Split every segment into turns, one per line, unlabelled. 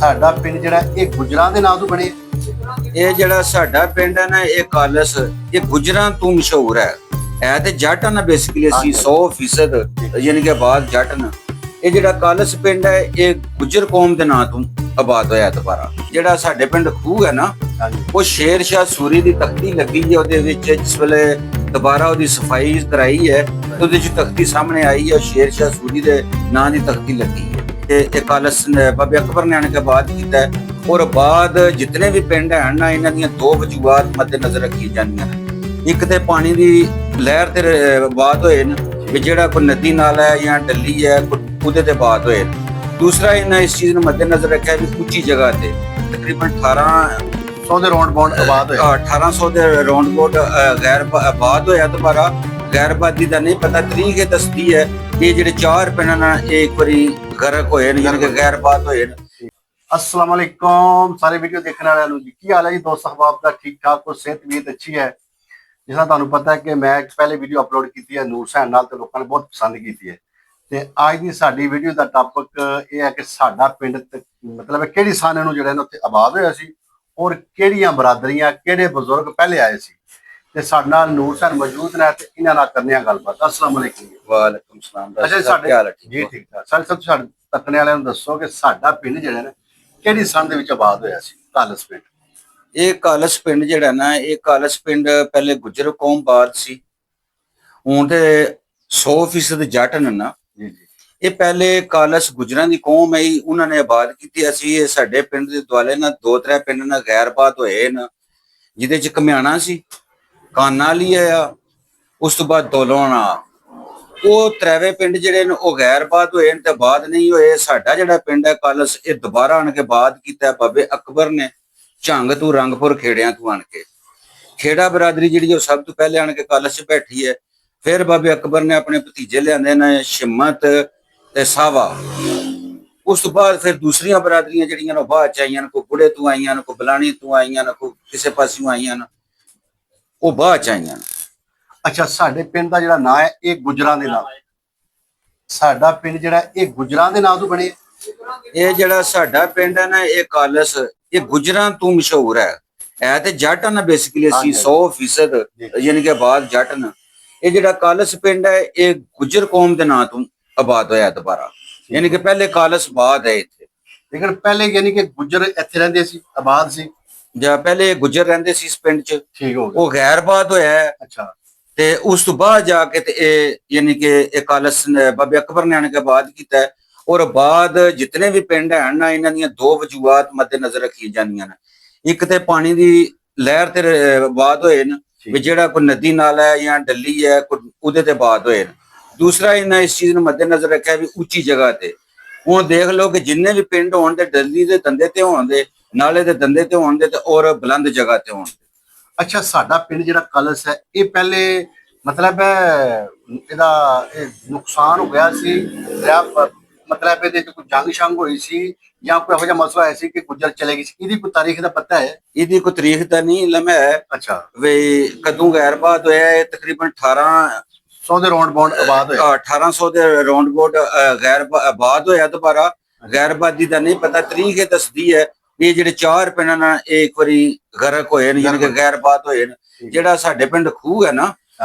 ਸਾਡਾ ਪਿੰਡ ਜਿਹੜਾ ਇਹ ਗੁਜਰਾਂ ਦੇ ਨਾਂ ਤੋਂ ਬਣੇ।
ਇਹ ਜਿਹੜਾ ਸਾਡਾ ਪਿੰਡ ਹੈ ਨਾ, ਇਹ ਕਾਲਸ, ਇਹ ਗੁਜਰਾਂ ਤੋਂ ਮਸ਼ਹੂਰ ਹੈ ਤੇ ਜੱਟ ਨਾ ਬੇਸਿਕਲੀ ਅਸੀਂ 100% ਯਾਨੀ ਕਿ ਆਬਾਦ ਜੱਟ ਨਾ। ਇਹ ਜਿਹੜਾ ਕਾਲਸ ਪਿੰਡ ਹੈ ਇਹ ਗੁਜਰ ਕੌਮ ਦੇ ਨਾਂ ਤੋਂ ਆਬਾਦ ਹੋਇਆ ਦੁਬਾਰਾ। ਜਿਹੜਾ ਸਾਡੇ ਪਿੰਡ ਖੂਹ ਹੈ ਨਾ, ਉਹ ਸ਼ੇਰ ਸ਼ਾਹ ਸੂਰੀ ਦੀ ਤਖਤੀ ਲੱਗੀ ਹੈ ਉਹਦੇ ਵਿੱਚ। ਜਿਸ ਵੇਲੇ ਦੁਬਾਰਾ ਉਹਦੀ ਸਫਾਈ ਕਰਾਈ ਹੈ ਤੇ ਉਹਦੇ ਚ ਤਖਤੀ ਸਾਹਮਣੇ ਆਈ ਹੈ, ਸ਼ੇਰ ਸ਼ਾਹ ਸੂਰੀ ਦੇ ਨਾਂ ਦੀ ਤਖਤੀ ਲੱਗੀ ਹੈ। ਤੇ ਇਹ ਕਾਲਸ ਬਾਬੇ ਅਕਬਰ ਨੇ ਆਣ ਕੇ ਆਬਾਦ ਕੀਤਾ ਹੈ। ਔਰ ਬਾਅਦ ਜਿਤਨੇ ਵੀ ਪਿੰਡ ਹਨ ਨਾ, ਇਹਨਾਂ ਦੀਆਂ ਦੋ ਵਜੂਹਾਤ ਮੱਦੇ ਨਜ਼ਰ ਰੱਖੀ ਜਾਂਦੀਆਂ ਨੇ। ਇੱਕ ਤੇ ਪਾਣੀ ਦੀ ਲਹਿਰ ਤੇ ਆਬਾਦ ਹੋਏ ਨੇ, ਵੀ ਜਿਹੜਾ ਕੋਈ ਨਦੀ ਨਾਲਾ ਹੈ ਜਾਂ ਡੱਲੀ ਹੈ ਉਹਦੇ ਤੇ ਆਬਾਦ ਹੋਏ। ਦੂਸਰਾ ਇਹਨਾਂ ਇਸ ਚੀਜ਼ ਨੂੰ ਮੱਦੇ ਨਜ਼ਰ ਰੱਖਿਆ ਵੀ ਉੱਚੀ ਜਗ੍ਹਾ ਤੇ ਤਕਰੀਬਨ 1800
ਦੇ ਰੌਂਡ ਬੌਂਡ ਆਬਾਦ ਹੋਇਆ।
1800 ਦੇ ਰੌਂਡ ਬੌਂਡ ਗੈਰ ਆਬਾਦ ਹੋਇਆ ਦੁਬਾਰਾ। ਗੈਰ ਆਬਾਦੀ ਦਾ ਨਹੀਂ ਪਤਾ, ਤਰੀਕ ਇਹ ਦੱਸਦੀ ਹੈ ਇਹ ਜਿਹੜੇ ਚਾਰ ਪਿੰਡਾਂ ਨਾਲ ਇੱਕ ਵਾਰੀ ਗਰਕ ਹੋਏ ਨੇ, ਯਾਨੀ ਕਿ ਗੈਰ ਆਬਾਦ ਹੋਏ ਨੇ।
अस्सलाम वालेकुम सारे वीडियो देखने वाले ਨੂੰ ਜੀ। ਕੀ ਹਾਲ ਹੈ ਜੀ ਦੋਸਤ ਅਹਿਬਾਬ ਦਾ? ਠੀਕ ਠਾਕ ਹੋ? ਸਿਹਤ ਵੀ ਅੱਛੀ ਹੈ। ਜਿਸ ਤਰ੍ਹਾਂ ਤੁਹਾਨੂੰ ਪਤਾ ਹੈ ਕਿ ਮੈਂ ਪਹਿਲੇ ਵੀਡੀਓ ਅਪਲੋਡ ਕੀਤੀ ਹੈ ਨੂਰ ਸੈਨ ਨਾਲ ਤੇ ਲੋਕਾਂ ਨੇ ਬਹੁਤ ਪਸੰਦ ਕੀਤੀ ਹੈ। ਤੇ ਅੱਜ ਦੀ ਸਾਡੀ ਵੀਡੀਓ ਦਾ ਟਾਪਿਕ ਇਹ ਹੈ ਕਿ ਸਾਡਾ ਪਿੰਡ ਮਤਲਬ ਕਿਹੜੀ ਸਾਨੇ ਨੂੰ ਜਿਹੜਾ ਉੱਥੇ ਆਬਾਦ ਹੋਇਆ ਸੀ ਔਰ ਕਿਹੜੀਆਂ ਬਰਾਦਰੀਆਂ ਕਿਹੜੇ ਬਜ਼ੁਰਗ ਪਹਿਲੇ ਆਏ ਸੀ। ਤੇ ਸਾਡੇ ਨਾਲ ਨੂਰ ਸੈਨ ਮੌਜੂਦ ਨੇ ਤੇ ਇਹਨਾਂ ਨਾਲ ਕਰਨੇ ਆ ਗੱਲਬਾਤ। अस्सलाम वालेकुम।
ਵਾਲੇਕੁਮ ਸਲਾਮ।
ਅੱਛਾ ਸਾਡੇ ਜੀ ਠੀਕ ਠਾਕ। ਸਾਰੇ ਸਭ ਸਾਡੇ ਤੱਕਣੇ ਵਾਲਿਆਂ ਨੂੰ ਦੱਸੋ ਕਿ ਸਾਡਾ ਪਿੰਡ ਜਿਹੜਾ ਨਾ ਕਿਹੜੀ ਸੰਨ ਦੇ ਵਿੱਚ ਆਬਾਦ ਹੋਇਆ ਸੀ ਕਾਲਸ ਪਿੰਡ?
ਇਹ ਕਾਲਸ ਪਿੰਡ ਜਿਹੜਾ ਨਾ, ਇਹ ਕਾਲਸ ਪਿੰਡ ਪਹਿਲੇ ਗੁਜਰ ਕੌਮ ਬਾਦ ਸੀ। ਹੁਣ ਤੇ 100% ਜੱਟ ਨੇ ਨਾ।
ਜੀ ਜੀ।
ਇਹ ਪਹਿਲੇ ਕਾਲਸ ਗੁਜਰਾਂ ਦੀ ਕੌਮ ਹੈ, ਉਹਨਾਂ ਨੇ ਆਬਾਦ ਕੀਤੀ। ਅਸੀਂ ਇਹ ਸਾਡੇ ਪਿੰਡ ਦੇ ਦੁਆਲੇ ਨਾ ਦੋ ਤਰੇ ਪਿੰਡ ਨਾਲ ਗੈਰ ਆਬਾਦ ਹੋਏ ਨਾ, ਜਿਹਦੇ ਚ ਘਮਿਆਣਾ ਸੀ, ਕਾਨਾ ਲਈ ਆ, ਉਸ ਤੋਂ ਬਾਅਦ ਦੋਲੋਣਾ। ਉਹ ਤਰਾਵੇ ਪਿੰਡ ਜਿਹੜੇ ਨੇ ਉਹ ਗੈਰ ਆਬਾਦ ਹੋਏ ਨੇ ਤੇ ਆਬਾਦ ਨਹੀਂ ਹੋਏ। ਸਾਡਾ ਜਿਹੜਾ ਪਿੰਡ ਹੈ ਕਾਲਸ, ਇਹ ਦੁਬਾਰਾ ਆਣ ਕੇ ਆਬਾਦ ਕੀਤਾ ਬਾਬੇ ਅਕਬਰ ਨੇ ਝੰਗ ਤੋਂ ਰੰਗਪੁਰ ਖੇੜਿਆਂ ਤੋਂ ਆਣ ਕੇ। ਖੇੜਾ ਬਰਾਦਰੀ ਜਿਹੜੀ ਉਹ ਸਭ ਤੋਂ ਪਹਿਲੇ ਆਣ ਕੇ ਕਾਲਸ 'ਚ ਬੈਠੀ ਹੈ। ਫਿਰ ਬਾਬੇ ਅਕਬਰ ਨੇ ਆਪਣੇ ਭਤੀਜੇ ਲਿਆਂਦੇ ਨੇ ਸ਼ਿਮਤ ਤੇ ਸਾਵਾ। ਉਸ ਤੋਂ ਬਾਅਦ ਫਿਰ ਦੂਸਰੀਆਂ ਬਰਾਦਰੀਆਂ ਜਿਹੜੀਆਂ ਨੇ ਬਾਅਦ ਚ ਆਈਆਂ ਨੇ, ਕੋਈ ਬੁੜੇ ਤੋਂ ਆਈਆਂ ਨੇ, ਕੋਈ ਬਲਾਣੀ ਤੋਂ ਆਈਆਂ ਨੇ, ਕੋਈ ਕਿਸੇ ਪਾਸਿਓਂ ਆਈਆਂ ਨੇ, ਉਹ ਬਾਅਦ ਚ ਆਈਆਂ ਨੇ।
ਅੱਛਾ, ਸਾਡੇ ਪਿੰਡ ਦਾ ਜਿਹੜਾ ਨਾਂ ਹੈ ਇਹ ਗੁਜਰਾਂ ਦੇ ਨਾਂ। ਸਾਡਾ ਪਿੰਡ ਜਿਹੜਾ ਇਹ ਗੁਜਰਾਂ ਦੇ ਨਾਂ ਤੋਂ ਬਣੇ।
ਇਹ ਜਿਹੜਾ ਸਾਡਾ ਪਿੰਡ ਹੈ ਨਾ, ਇਹ ਕਾਲਸ, ਇਹ ਗੁਜਰਾਂ ਤੋਂ ਮਸ਼ਹੂਰ ਹੈ ਤੇ ਜੱਟ ਨਾ ਬੇਸਿਕਲੀ ਅਸੀਂ 100% ਯਾਨੀ ਕਿ ਆਬਾਦ ਜੱਟ ਨਾ। ਇਹ ਜਿਹੜਾ ਕਾਲਸ ਪਿੰਡ ਹੈ ਇਹ ਗੁਜਰ ਕੌਮ ਦੇ ਨਾਂ ਤੋਂ ਆਬਾਦ ਹੋਇਆ ਦੁਬਾਰਾ, ਯਾਨੀ ਕਿ ਪਹਿਲੇ ਕਾਲਸ ਆਬਾਦ ਹੈ ਇੱਥੇ।
ਲੇਕਿਨ ਪਹਿਲੇ ਯਾਨੀ ਕਿ ਗੁਜਰ ਇੱਥੇ ਰਹਿੰਦੇ ਸੀ, ਆਬਾਦ ਸੀ
ਜਾਂ ਪਹਿਲੇ ਗੁਜਰ ਰਹਿੰਦੇ ਸੀ ਇਸ ਪਿੰਡ 'ਚ।
ਠੀਕ ਹੋ ਗਿਆ।
ਉਹ ਗੈਰ ਆਬਾਦ ਹੋਇਆ ਹੈ।
ਅੱਛਾ।
ਤੇ ਉਸ ਤੋਂ ਬਾਅਦ ਜਾ ਕੇ ਤੇ ਇਹ ਯਾਨੀ ਕਿ ਇਹ ਕਾਲਸ ਬਾਬੇ ਅਕਬਰ ਨੇ ਆਣ ਕੇ ਆਬਾਦ ਕੀਤਾ ਹੈ। ਔਰ ਬਾਅਦ ਜਿਤਨੇ ਵੀ ਪਿੰਡ ਹਨ ਨਾ, ਇਹਨਾਂ ਦੀਆਂ ਦੋ ਵਜੂਹਾਤ ਮੱਦੇ ਨਜ਼ਰ ਰੱਖੀ ਜਾਂਦੀਆਂ ਨੇ। ਇੱਕ ਤੇ ਪਾਣੀ ਦੀ ਲਹਿਰ ਤੇ ਆਬਾਦ ਹੋਏ ਨੇ, ਵੀ ਜਿਹੜਾ ਕੋਈ ਨਦੀ ਨਾਲਾ ਹੈ ਜਾਂ ਡੱਲੀ ਹੈ ਉਹਦੇ ਤੇ ਆਬਾਦ ਹੋਏ ਨੇ। ਦੂਸਰਾ ਇਹਨਾਂ ਇਸ ਚੀਜ਼ ਨੂੰ ਮੱਦੇ ਨਜ਼ਰ ਰੱਖਿਆ ਵੀ ਉੱਚੀ ਜਗ੍ਹਾ ਤੇ। ਹੁਣ ਦੇਖ ਲਓ ਕਿ ਜਿੰਨੇ ਵੀ ਪਿੰਡ ਹੋਣ ਤੇ ਡੱਲੀ ਦੇ ਦੰਦੇ ਤੇ ਹੋਣ ਦੇ, ਨਾਲੇ ਦੇ ਦੰਦੇ ਤੇ ਹੋਣ ਦੇ ਤੇ ਔਰ ਬੁਲੰਦ ਜਗ੍ਹਾ ਤੇ ਹੋਣ ਦੇ।
ਅੱਛਾ, ਸਾਡਾ ਪਿੰਡ ਜਿਹੜਾ ਕਾਲਸ ਹੈ ਇਹ ਪਹਿਲੇ ਮਤਲਬ ਇਹਦਾ ਇਹ ਨੁਕਸਾਨ ਹੋ ਗਿਆ ਸੀ ਮਤਲਬ ਇਹਦੇ ਚ ਕੋਈ ਜੰਗ ਸ਼ੰਗ ਹੋਈ ਸੀ ਜਾਂ ਕੋਈ ਇਹੋ ਜਿਹਾ ਮਸਲਾ ਆਇਆ ਸੀ ਕਿ ਗੁੱਜਰ ਚਲੇ ਗਈ ਸੀ? ਇਹਦੀ ਕੋਈ ਤਾਰੀਖ ਦਾ ਪਤਾ ਹੈ?
ਇਹਦੀ ਕੋਈ ਤਾਰੀਖ ਤਾਂ ਨਹੀਂ ਲਮਾ ਹੈ।
ਅੱਛਾ।
ਵੀ ਕਦੋਂ ਗੈਰ ਆਬਾਦ ਹੋਇਆ? ਇਹ ਤਕਰੀਬਨ
1800 ਦੇ ਰੌਂਡ ਬੌਂਡ ਆਬਾਦ ਹੋਇਆ।
1800 ਦੇ ਰੌਂਡ ਬੌਂਡ ਗੈਰ ਆਬਾਦ ਹੋਇਆ ਦੁਬਾਰਾ। ਗੈਰ ਆਬਾਦੀ ਦਾ ਨਹੀਂ ਪਤਾ, ਤਰੀਕ ਇਹ ਦੱਸਦੀ ਹੈ ਇਹ ਜਿਹੜੇ ਚਾਰ ਪਿੰਡਾਂ ਨਾਲ ਇੱਕ ਵਾਰੀ ਗਰਕ ਹੋਏ ਨੇ, ਯਾਨੀ ਕਿ ਗੈਰ ਆਬਾਦ ਹੋਏ ਨੇ। ਜਿਹੜਾ ਸਾਡੇ ਪਿੰਡ ਖੂਹ ਹੈ ਨਾ,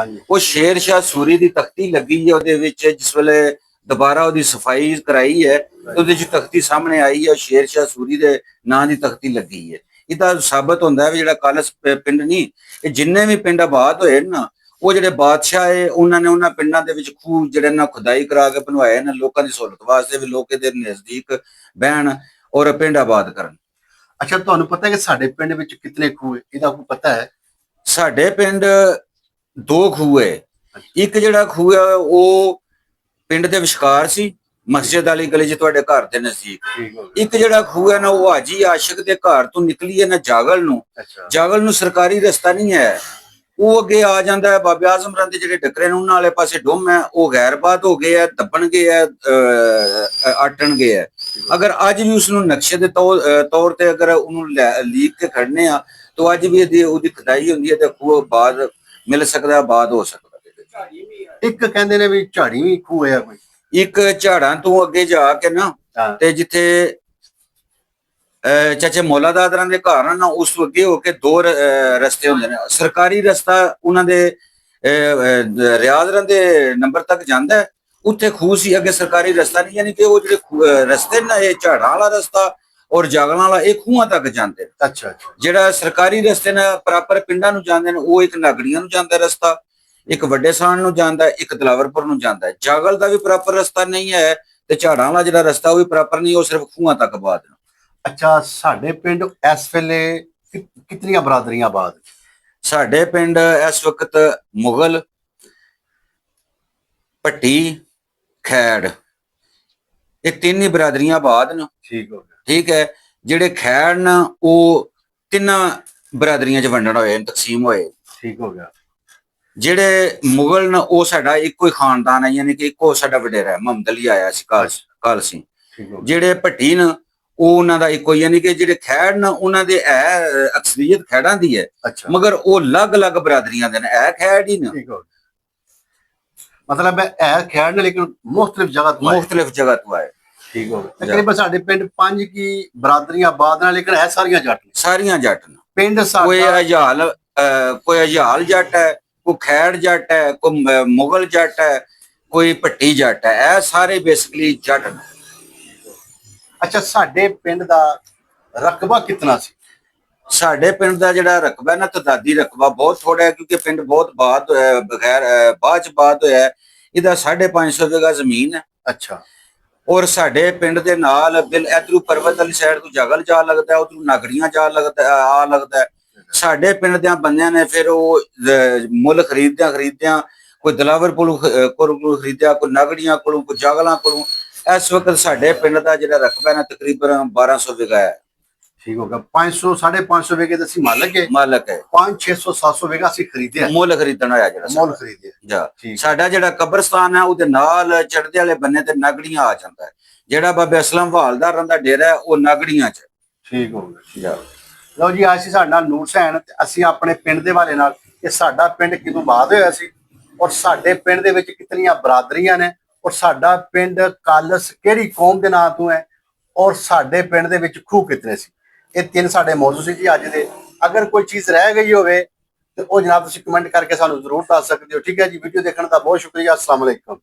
ਉਹ ਸ਼ੇਰ ਸ਼ਾਹ ਸੂਰੀ ਦੀ ਤਖਤੀ ਲੱਗੀ ਹੈ ਉਹਦੇ ਵਿੱਚ। ਜਿਸ ਵੇਲੇ ਦੁਬਾਰਾ ਉਹਦੀ ਸਫਾਈ ਕਰਾਈ ਹੈ ਉਹਦੇ ਚ ਤਖਤੀ ਸਾਹਮਣੇ ਆਈ ਹੈ, ਸ਼ੇਰ ਸ਼ਾਹ ਸੂਰੀ ਦੇ ਨਾਂ ਦੀ ਤਖਤੀ ਲੱਗੀ ਹੈ। ਇਹਦਾ ਸਾਬਤ ਹੁੰਦਾ ਹੈ ਵੀ ਜਿਹੜਾ ਕਾਲਸ ਪਿੰਡ ਨਹੀਂ, ਇਹ ਜਿੰਨੇ ਵੀ ਪਿੰਡ ਆਬਾਦ ਹੋਏ ਨਾ, ਉਹ ਜਿਹੜੇ ਬਾਦਸ਼ਾਹ ਹੈ ਉਹਨਾਂ ਨੇ ਉਹਨਾਂ ਪਿੰਡਾਂ ਦੇ ਵਿੱਚ ਖੂਹ ਜਿਹੜੇ ਨਾ ਖੁਦਾਈ ਕਰਾ ਕੇ ਬਣਵਾਏ ਨੇ ਲੋਕਾਂ ਦੀ ਸਹੂਲਤ ਵਾਸਤੇ, ਵੀ ਲੋਕ ਇਹਦੇ ਨਜ਼ਦੀਕ ਬਹਿਣ ਔਰ ਪਿੰਡ ਆਬਾਦ ਕਰਨ।
ਅੱਛਾ, ਤੁਹਾਨੂੰ ਪਤਾ ਹੈ ਕਿ ਸਾਡੇ ਪਿੰਡ ਵਿੱਚ ਕਿੰਨੇ ਖੂਹ ਹੈ? ਇਹਦਾ ਕੋਈ ਪਤਾ ਹੈ?
ਸਾਡੇ ਪਿੰਡ ਦੋ ਖੂਹ ਹੈ। ਇੱਕ ਜਿਹੜਾ ਖੂਹ ਹੈ ਉਹ ਪਿੰਡ ਦੇ ਵਿਚਕਾਰ ਸੀ, ਮਸਜਿਦ ਵਾਲੀ ਗਲੀ 'ਚ ਤੁਹਾਡੇ ਘਰ ਦੇ ਨਜ਼ਦੀਕ। ਇੱਕ ਜਿਹੜਾ ਖੂਹ ਹੈ ਨਾ, ਉਹ ਹਾਜੀ ਆਸ਼ਿਕ ਦੇ ਘਰ ਤੋਂ ਨਿਕਲੀ ਹੈ ਨਾ ਜਾਗਲ ਨੂੰ। ਜਾਗਲ ਨੂੰ ਸਰਕਾਰੀ ਰਸਤਾ ਨਹੀਂ ਹੈ, ਉਹ ਅੱਗੇ ਆ ਜਾਂਦਾ ਹੈ। ਬਾਬੇ ਆਜ਼ਮ ਰਾਂ ਦੇ ਜਿਹੜੇ ਡੱਕਰੇ ਨੇ ਉਹਨਾਂ ਵਾਲੇ ਪਾਸੇ ਡੁੰਮ ਹੈ, ਉਹ ਗੈਰ ਆਬਾਦ ਹੋ ਗਏ ਹੈ, ਦੱਬਣਗੇ ਹੈ, ਆਟਣਗੇ ਹੈ। ਅਗਰ ਅੱਜ ਵੀ ਉਸ ਨੂੰ ਨਕਸ਼ੇ ਦੇ ਤੌਰ ਤੇ ਅਗਰ ਉਹਨੂੰ ਲੀਕ ਕੇ ਖੜਨੇ ਆ ਤਾਂ ਅੱਜ ਵੀ ਉਹਦੀ ਖੁਦਾਈ ਹੁੰਦੀ ਹੈ ਤੇ ਖੂਹ ਆਬਾਦ ਮਿਲ ਸਕਦਾ, ਆਬਾਦ ਹੋ ਸਕਦਾ।
ਇੱਕ ਕਹਿੰਦੇ ਨੇ ਵੀ ਝਾੜੀ ਵੀ ਖੂਹ ਹੈ ਕੋਈ।
ਇੱਕ ਝਾੜਾਂ ਤੋਂ ਅੱਗੇ ਜਾ ਕੇ ਨਾ ਤੇ ਜਿੱਥੇ ਚਾਚੇ ਮੌਲਾ ਦਾਦਰਾਂ ਦੇ ਘਰ ਨਾ ਉਸ ਤੋਂ ਅੱਗੇ ਹੋ ਕੇ ਦੋ ਰਸਤੇ ਹੁੰਦੇ ਨੇ। ਸਰਕਾਰੀ ਰਸਤਾ ਉਹਨਾਂ ਦੇ ਰਿਆਜ਼ਰਾਂ ਦੇ ਨੰਬਰ ਤੱਕ ਜਾਂਦਾ ਹੈ, ਉੱਥੇ ਖੂਹ ਸੀ, ਅੱਗੇ ਸਰਕਾਰੀ ਰਸਤਾ ਨਹੀਂ, ਯਾਨੀ ਕਿ ਉਹ ਜਿਹੜੇ ਰਸਤੇ ਨਾ ਇਹ ਝਾੜਾਂ ਵਾਲਾ ਰਸਤਾ ਔਰ ਜਾਗਲਾਂ ਵਾਲਾ ਇਹ ਖੂਹਾਂ ਤੱਕ ਜਾਂਦੇ ਨੇ।
ਅੱਛਾ ਅੱਛਾ।
ਜਿਹੜਾ ਸਰਕਾਰੀ ਰਸਤੇ ਨੇ ਪ੍ਰਾਪਰ ਪਿੰਡਾਂ ਨੂੰ ਜਾਂਦੇ ਨੇ, ਉਹ ਇੱਕ ਨਾਗੜੀਆਂ ਨੂੰ ਜਾਂਦਾ ਰਸਤਾ, ਇੱਕ ਵੱਡੇ ਸਾਣ ਨੂੰ ਜਾਂਦਾ, ਇੱਕ ਦਲਾਵਰਪੁਰ ਨੂੰ ਜਾਂਦਾ। ਜਾਗਲ ਦਾ ਵੀ ਪ੍ਰਾਪਰ ਰਸਤਾ ਨਹੀਂ ਹੈ ਤੇ ਝਾੜਾਂ ਵਾਲਾ ਜਿਹੜਾ ਰਸਤਾ ਉਹ ਵੀ ਪ੍ਰਾਪਰ ਨਹੀਂ, ਉਹ ਸਿਰਫ ਖੂਹਾਂ ਤੱਕ ਬਾਦ ਨੇ।
ਅੱਛਾ, ਸਾਡੇ ਪਿੰਡ ਇਸ ਵੇਲੇ ਕਿਤਨੀਆਂ ਬਰਾਦਰੀਆਂ ਬਾਦ?
ਸਾਡੇ ਪਿੰਡ ਇਸ ਵਕਤ ਮੁਗਲ, ਭੱਟੀ, ਖੈੜ ਇਹ ਤਿੰਨ ਹੀ ਬਰਾਦਰੀਆਂ ਬਾਦ ਨੇ।
ਠੀਕ ਹੋ ਗਿਆ।
ਠੀਕ ਹੈ। ਜਿਹੜੇ ਖੈੜ ਨੇ ਉਹ ਤਿੰਨਾਂ ਬਰਾਦਰੀਆਂ 'ਚ ਵੰਡਣ ਹੋਏ, ਤਕਸੀਮ ਹੋਏ।
ਠੀਕ ਹੋ ਗਿਆ।
ਜਿਹੜੇ ਮੁਗਲ ਨੇ ਉਹ ਸਾਡਾ ਇੱਕੋ ਹੀ ਖਾਨਦਾਨ ਹੈ, ਯਾਨੀ ਕਿ ਇੱਕੋ ਸਾਡਾ ਵਡੇਰਾ ਹੈ, ਮੁਹੰਮਦ ਅਲੀ ਆਇਆ ਸੀ ਕਾਲਸੀ।
ਠੀਕ ਹੋ ਗਿਆ।
ਜਿਹੜੇ ਭੱਟੀ ਨੇ ਉਹ ਉਹਨਾਂ ਦਾ ਇੱਕੋ, ਯਾਨੀ ਕਿ ਜਿਹੜੇ ਖੈੜ ਨੇ ਉਹਨਾਂ ਦੇ ਇਹ ਅਕਸਰੀਅਤ ਖੈੜਾਂ ਦੀ ਹੈ,
ਅੱਛਾ,
ਮਗਰ ਉਹ ਅਲੱਗ-ਅਲੱਗ ਬਰਾਦਰੀਆਂ ਦੇ ਨੇ, ਇਹ ਖੈੜ ਹੀ ਨੇ।
ਠੀਕ ਹੋ ਗਿਆ। मतलब है खैर ने लेकिन मुख्तलिफ जगह तो आए।
मुख्तलिफ जगह तो आए।
ठीक हो गया। तकरीबन साडे पिंड 5 की बरादरियां बाद ना, लेकिन है सारियां जट ने।
सारियां जट ने।
पिंड
कोई
साडा
अजाल जट है, कोई खैड़ जट है, कोई मुगल जट है, कोई भट्टी जट है, ਇਹ ਸਾਰੇ बेसिकली जट ने।
अच्छा, साडे पिंड दा रकबा कितना सी?
ਸਾਡੇ ਪਿੰਡ ਦਾ ਜਿਹੜਾ ਰਕਬਾ ਨਾ, ਤਦਾਦੀ ਰਕਬਾ ਬਹੁਤ ਥੋੜਾ ਹੈ, ਕਿਉਂਕਿ ਪਿੰਡ ਬਹੁਤ ਬਾਅਦ ਬਗੈਰ ਬਾਅਦ ਚ ਬਾਅਦ ਹੋਇਆ। ਇਹਦਾ 550 ਵਿਗਾ ਜ਼ਮੀਨ ਹੈ।
ਅੱਛਾ।
ਔਰ ਸਾਡੇ ਪਿੰਡ ਦੇ ਨਾਲ ਬਿਲ ਇਧਰੋਂ ਪਰਬਤ ਵਾਲੀ ਸਾਈਡ ਤੋਂ ਜਗਲ ਜਾ ਲੱਗਦਾ, ਉਧਰੋਂ ਨਾਗੜੀਆਂ ਜਾ ਲੱਗਦਾ, ਆ ਲੱਗਦਾ। ਸਾਡੇ ਪਿੰਡ ਦੇ ਬੰਦਿਆਂ ਨੇ ਫਿਰ ਉਹ ਮੁੱਲ ਖਰੀਦਦਿਆਂ ਕੋਈ ਦਲਾਵਰ ਕੋਲੋਂ ਖਰੀਦਿਆ, ਕੋਈ ਨਾਗੜੀਆਂ ਕੋਲੋਂ, ਕੋਈ ਜਗਲਾਂ ਕੋਲੋਂ। ਇਸ ਵਕਤ ਸਾਡੇ ਪਿੰਡ ਦਾ ਜਿਹੜਾ ਰਕਬਾ ਨਾ ਤਕਰੀਬਨ 1200 ਵਿਗਾ ਹੈ।
ठीक होगा। 500 550 ਵੇਗੇ ਅਸੀਂ ਮਾਲਕ ਹੈ।
ਮਾਲਕ ਹੈ।
5 600 700 ਵੇਗਾ ਅਸੀਂ ਖਰੀਦਿਆ,
ਮੁੱਲ ਖਰੀਦਣ ਆਇਆ ਜਿਹੜਾ
ਮੁੱਲ ਖਰੀਦਿਆ।
ਜਾ ਸਾਡਾ ਜਿਹੜਾ ਕਬਰਸਤਾਨ ਹੈ ਉਹਦੇ ਨਾਲ ਚੜਦੇ ਵਾਲੇ ਬੰਨੇ ਤੇ ਨਾਗੜੀਆਂ ਆ ਜਾਂਦਾ ਹੈ। ਜਿਹੜਾ ਬਾਬੇ ਅਸਲਮ ਹਵਾਲਦਾਰਾਂ ਦਾ ਡੇਰਾ ਹੈ ਉਹ ਨਾਗੜੀਆਂ 'ਚ।
ਠੀਕ ਹੋ ਗਿਆ।
ਜਾ
ਲਓ ਜੀ, ਅਸੀਂ ਸਾਡੇ ਨਾਲ ਨੂਰ ਸੈਨ ਤੇ ਅਸੀਂ ਆਪਣੇ ਪਿੰਡ ਦੇ ਵਾਲੇ ਨਾਲ, ਕਿ ਸਾਡਾ ਪਿੰਡ ਕਿਦੋਂ ਬਾਅਦ ਹੋਇਆ ਸੀ ਔਰ ਸਾਡੇ ਪਿੰਡ ਦੇ ਵਿੱਚ ਕਿਤਨੀਆਂ ਬਰਾਦਰੀਆਂ ਨੇ ਔਰ ਸਾਡਾ ਪਿੰਡ ਕਾਲਸ ਕਿਹੜੀ ਕੌਮ ਦੇ ਨਾਂ ਤੋਂ ਹੈ ਔਰ ਸਾਡੇ ਪਿੰਡ ਦੇ ਵਿੱਚ ਖੂਹ ਕਿਤਨੇ ਸੀ। ਇਹ ਤਿੰਨ ਸਾਡੇ ਮੌਜੂ ਸੀ ਜੀ ਅੱਜ ਦੇ। ਅਗਰ ਕੋਈ ਚੀਜ਼ ਰਹਿ ਗਈ ਹੋਵੇ ਤੇ ਉਹ ਜਨਾਬ ਤੁਸੀਂ ਕਮੈਂਟ ਕਰਕੇ ਸਾਨੂੰ ਜ਼ਰੂਰ ਦੱਸ ਸਕਦੇ ਹੋ। ਠੀਕ ਹੈ ਜੀ। ਵੀਡੀਓ ਦੇਖਣ ਦਾ ਬਹੁਤ ਸ਼ੁਕਰੀਆ। अस्सलाम वालेकुम।